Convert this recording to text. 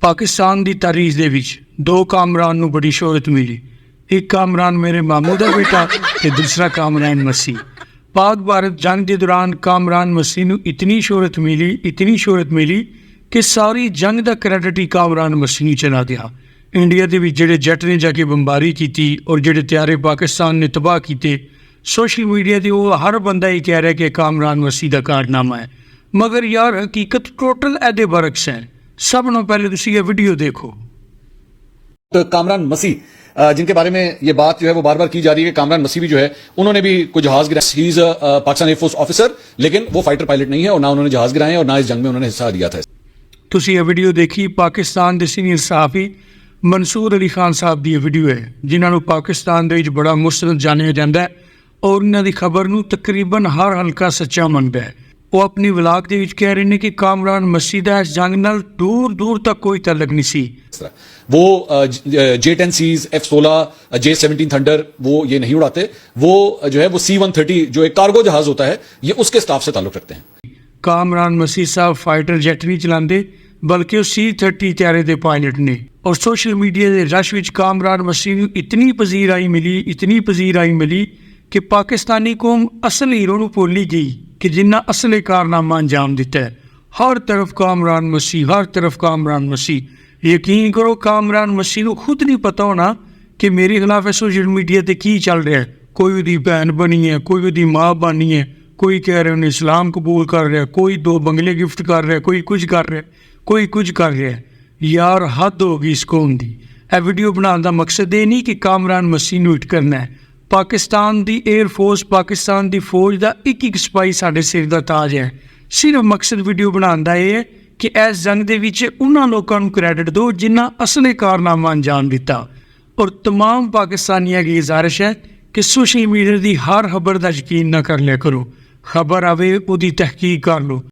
पाकिस्तान की तारीख दे विच दो कामरान नूं बड़ी शोहरत मिली। एक कामरान मेरे मामू का बेटा ते दूसरा कामरान मसीह। पाक भारत जंग के दौरान कामरान मसीह नूं इतनी शोहरत मिली कि सारी जंग का क्रेडिट ही कामरान मसीह नूं चला गया। इंडिया के विच जिहड़े जट ने जाके बंबारी की और जिहड़े त्यारे पाकिस्तान ने तबाह किए, सोशल मीडिया ते वो हर बंदा ही कह रहा है कि कामरान मसीह का कारनामा है, मगर यार हकीकत टोटल एदे बरक्स है। सब नालों पहले तुसीं ये वीडियो देखो। तो कामरान मसीह जिनके बारे में ये बात जो है वो बार बार की जा रही है, कामरान मसीह भी जो है उन्होंने भी कुछ जहाज गिराए। He is a Pakistan air force officer, लेकिन वो फाइटर पायलट नहीं है और ना उन्होंने जहाज गिराए और ना इस जंग में उन्होंने हिस्सा लिया था। तुसीं ये वीडियो देखी, पाकिस्तान के सीनियर सहाफ़ी मंसूर अली खान साहब की ये वीडियो है, जिन्होंने पाकिस्तान के बड़ा मुस्तनद जानिया जाता है और उन्होंने खबर नूं तकरीबन हर हल्का सच्चा मनदा है। वो अपनी व्लाग के कह रहे हैं कि कामरान मसीह का इस जंग नाल दूर दूर तक कोई तलक नहीं सी। वो J-10Cs, F-16, J-17 थंडर वो ये नहीं उड़ाते। वो जो है वो C-130 जो एक कार्गो जहाज होता है, ये उसके स्टाफ से ताल्लुक रखते हैं। कामरान मसीह साहब फाइटर जेट नहीं चलाते, बल्कि वो C-30 त्यारे के पायलट ने। और सोशल मीडिया के रश विच कामरान मसीह नूं इतनी पजीराई मिली कि पाकिस्तानी कौम असल हीरो नूं भुल ही गई कि जिन्ना असली कारनामा अंजाम दिता है। हर तरफ कामरान मसीह। यकीन करो कामरान मसीह को खुद नहीं पता होना कि मेरे खिलाफ सोशल मीडिया पर की चल रहा है। कोई उसकी भैन बनी है, कोई उसकी माँ बनी है, कोई कह रहे उन्हें इस्लाम कबूल कर रहा है, कोई 2 बंगले गिफ्ट कर रहा है, कोई कुछ कर रहा है। यार हद हो गई इस कौम की। यह वीडियो बनाने का मकसद ये नहीं कि कामरान मसीह नूं हिट करना है। पाकिस्तान की एयरफोर्स, पाकिस्तान की फौज का एक सिपाही साढ़े सिर का ताज है। सिर्फ मकसद वीडियो बनाने का यह है कि इस जंग के विच उन्हां लोकां नूं क्रेडिट दो जिन्हां असली कारनामा अंजाम दिता। और तमाम पाकिस्तानियों की गुजारिश है कि सोशल मीडिया की हर खबर का यकीन ना कर लिया करो। खबर आवे उहदी तहकीक कर लो।